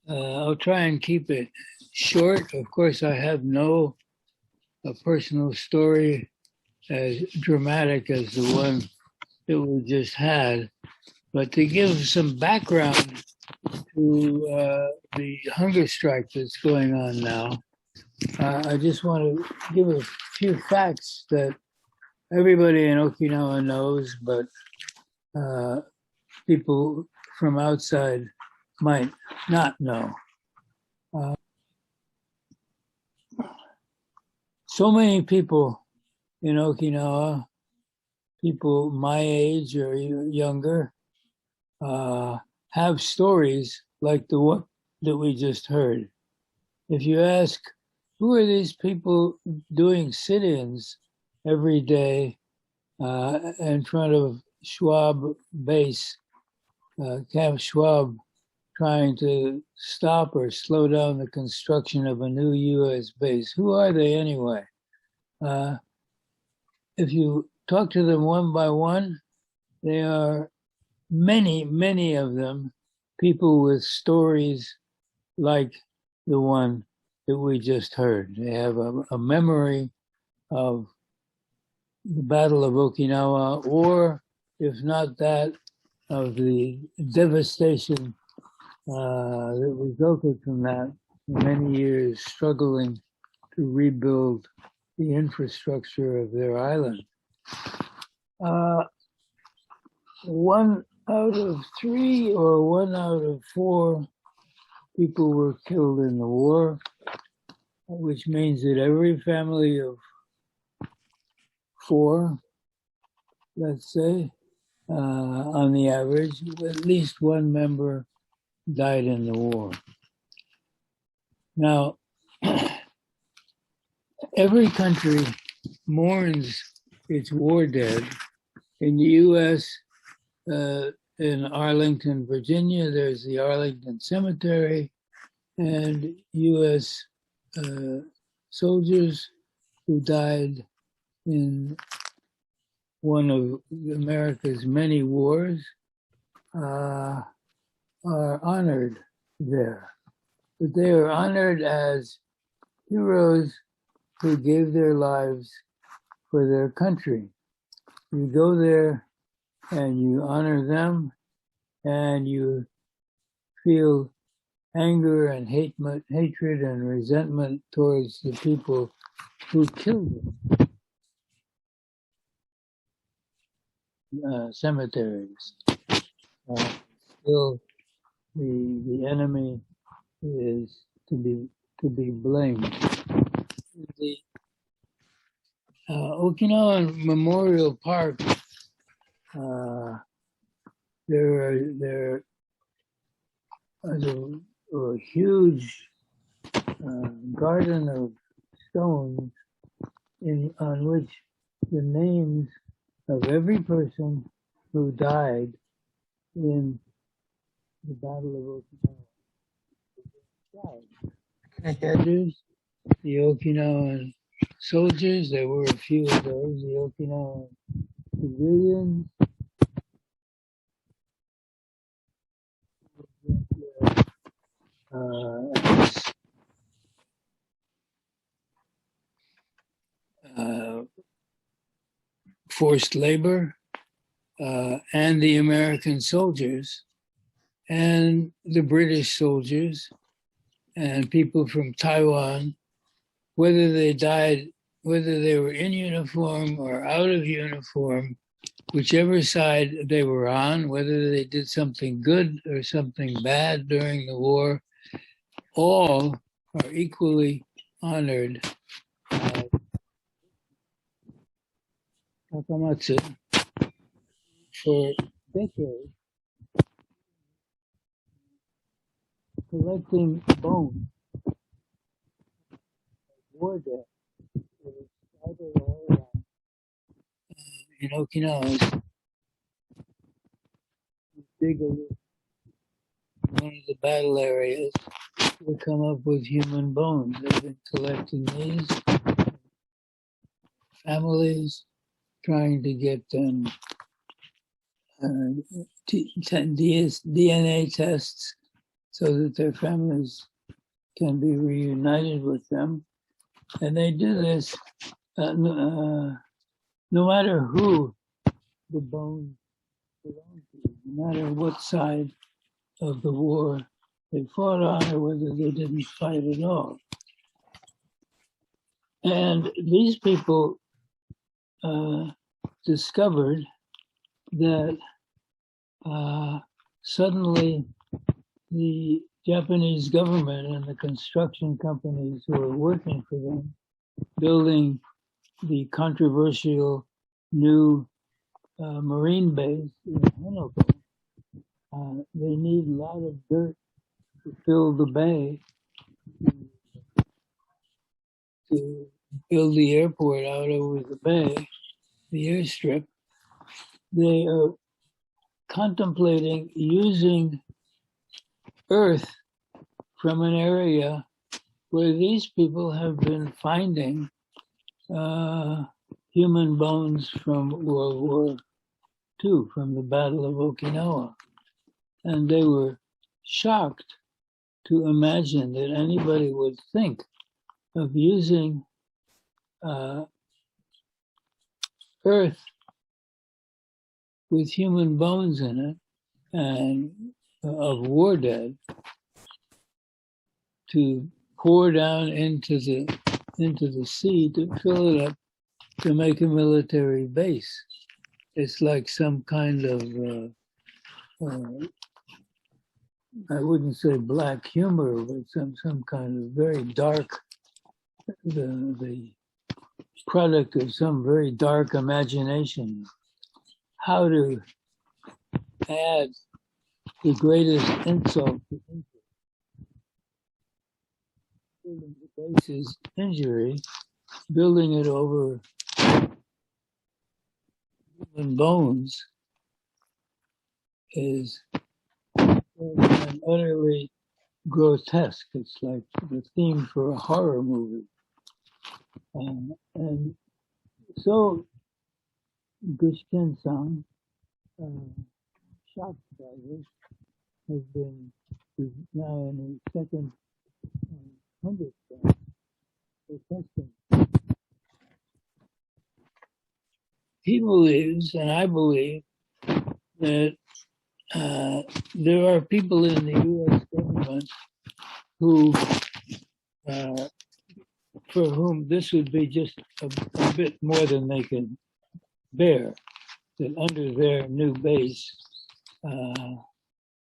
I'll try and keep it short. Of course, I have no personal story as dramatic as the one that we just had, but to give some background to the hunger strike that's going on now, I just want to give a few facts that everybody in Okinawa knows, but people from outside might not know. So many people in Okinawa, people my age or younger, have stories like the one that we just heard. If you ask, who are these people doing sit-ins every day in front of Schwab base, Camp Schwab, trying to stop or slow down the construction of a new U.S. base? Who are they anyway? If you talk to them one by one, they are many of them people with stories like the one that we just heard. They have a memory of the Battle of Okinawa, or if not that, of the devastation that resulted from that, many years struggling to rebuild the infrastructure of their island. 1 out of 3 or 1 out of 4 people were killed in the war, which means that every family of 4, let's say, on the average, at least one member died in the war. Now, every country mourns its war dead. In the U.S., in Arlington, Virginia, there's the Arlington Cemetery, and U.S. Soldiers who died in one of America's many wars are honored there. But they are honored as heroes who gave their lives for their country. You go there and you honor them, and you feel anger and hatred and resentment towards the people who killed them. Cemeteries. Still, the enemy is to be blamed. The Okinawan Memorial Park. There is a huge garden of stones on which the names of every person who died in the Battle of Okinawa. Soldiers, the Okinawan soldiers, there were a few of those, the Okinawan civilians, forced labor, and the American soldiers, and the British soldiers, and people from Taiwan, whether they died, whether they were in uniform or out of uniform, whichever side they were on, whether they did something good or something bad during the war, all are equally honored. Takamatsu, for decades, collecting bones, war dead, in Okinawa. Dig a little, one of the battle areas, will come up with human bones. They've been collecting these. Families trying to get them DNA tests so that their families can be reunited with them. And they do this no matter who the bones belong to, no matter what side of the war they fought on or whether they didn't fight at all. And these people discovered that suddenly the Japanese government and the construction companies who were working for them, building the controversial new marine base in Henoko, they need a lot of dirt to fill the bay to build the airport out over the bay, the airstrip. They are contemplating using earth from an area where these people have been finding human bones from World War II, from the Battle of Okinawa. And they were shocked to imagine that anybody would think of using earth with human bones in it and of war dead to pour down into the sea to fill it up to make a military base. It's like some kind of I wouldn't say black humor, but some kind of very dark, the product of some very dark imagination. How to add the greatest insult to injury. Building the base is injury, building it over human bones is utterly grotesque. It's like the theme for a horror movie. And so Gushiken-san, shocked by this, is now in his second 100th time protesting. He believes, and I believe, that there are people in the U.S. government who, for whom this would be just a bit more than they can bear, that under their new base,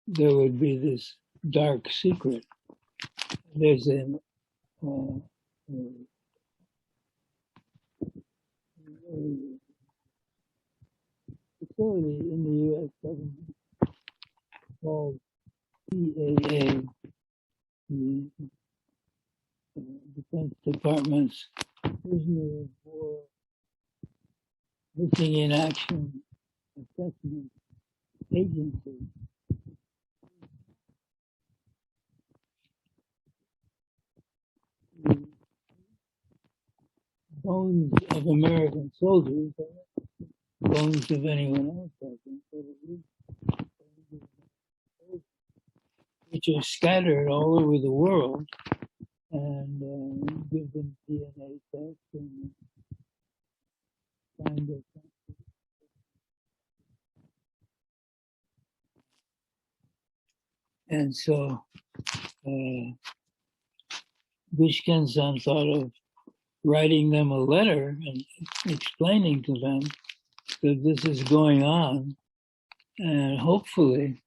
there would be this dark secret. There's a facility in the U.S. government called DPAA, the Defense Department's Prisoner of War Missing in Action Assessment Agency. The bones of American soldiers, bones of anyone else, I think, but at least which are scattered all over the world, and give them DNA tests and find their country. And so Gushiken-san thought of writing them a letter and explaining to them that this is going on, and hopefully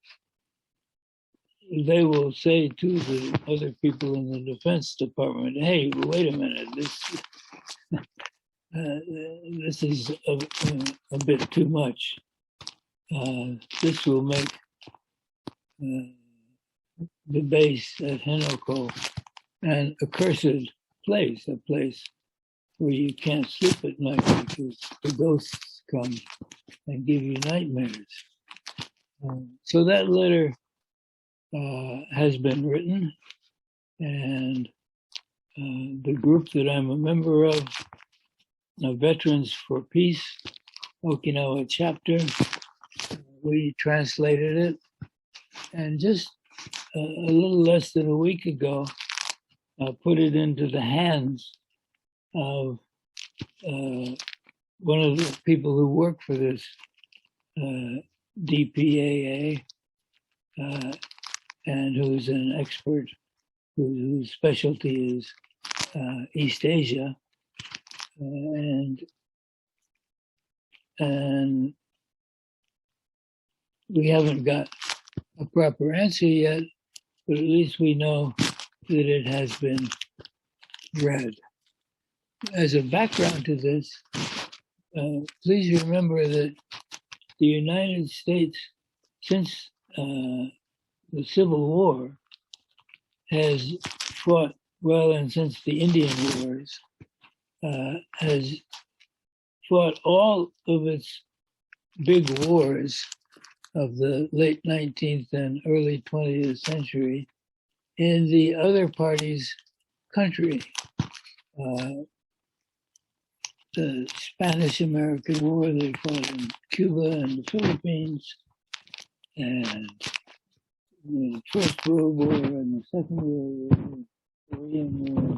they will say to the other people in the Defense Department, hey, wait a minute, this is a bit too much. This will make the base at Henoko an accursed place, a place where you can't sleep at night because the ghosts come and give you nightmares. So that letter has been written, and the group that I'm a member of, Veterans for Peace, Okinawa chapter, we translated it and just a little less than a week ago, put it into the hands of one of the people who work for this DPAA and who's an expert whose specialty is East Asia, and we haven't got a proper answer yet, but at least we know that it has been read. As a background to this, please remember that the United States, since the Civil War, has fought, well, and since the Indian Wars, has fought all of its big wars of the late 19th and early 20th century in the other party's country. The Spanish-American War, they fought in Cuba and the Philippines, and the First World War and the Second World War, the Korean War.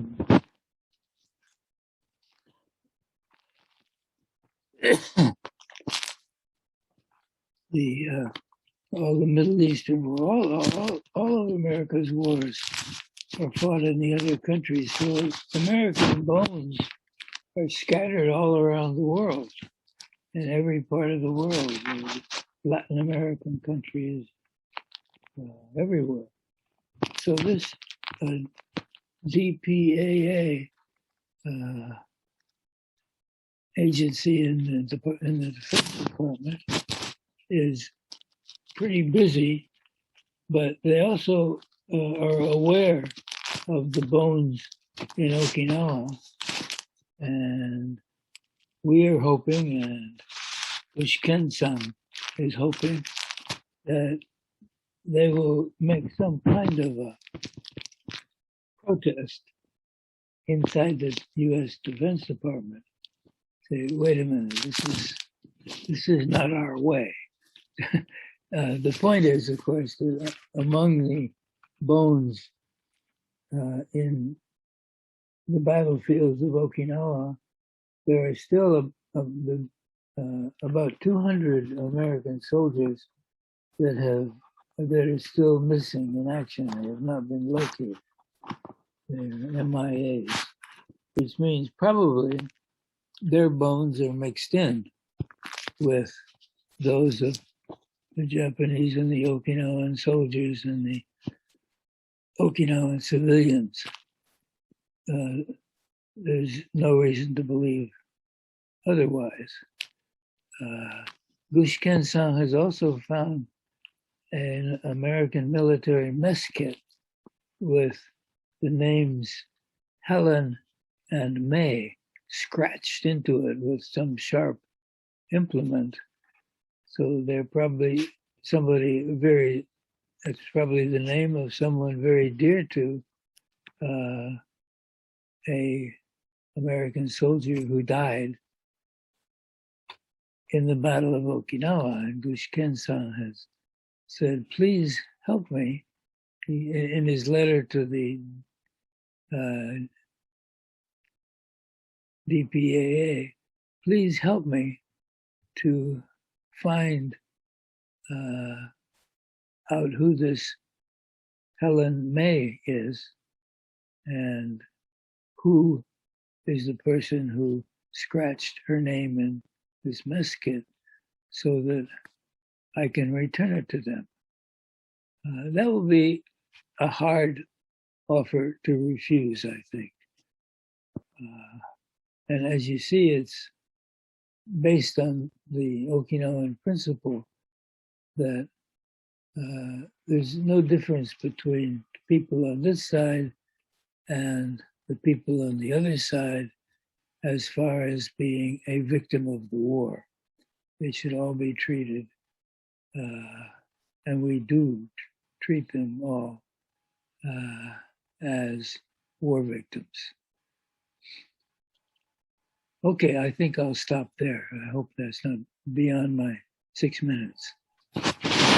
All the Middle Eastern war, all of America's wars are fought in the other countries. So American bones are scattered all around the world, in every part of the world, Latin American countries, everywhere. So this DPAA agency in the Defense Department is pretty busy, but they also are aware of the bones in Okinawa, and we are hoping, and Gushiken-san is hoping, that they will make some kind of a protest inside the U.S. Defense Department. Say, wait a minute, this is not our way. The point is, of course, that among the bones in the battlefields of Okinawa, there are still about 200 American soldiers that are still missing in action. They have not been located. They're MIAs, which means probably their bones are mixed in with those of the Japanese and the Okinawan soldiers and the Okinawan civilians. There's no reason to believe otherwise. Gushiken-san has also found an American military mess kit with the names Helen and May scratched into it with some sharp implement. So they're probably that's probably the name of someone very dear to a American soldier who died in the Battle of Okinawa. And Gushiken-san has said, please help me. In his letter to the DPAA, please help me to find out who this Helen May is and who is the person who scratched her name in this mess kit so that I can return it to them. That will be a hard offer to refuse, I think. And as you see, it's based on the Okinawan principle that there's no difference between people on this side and the people on the other side as far as being a victim of the war. They should all be treated, and we do treat them all as war victims. Okay, I think I'll stop there. I hope that's not beyond my 6 minutes.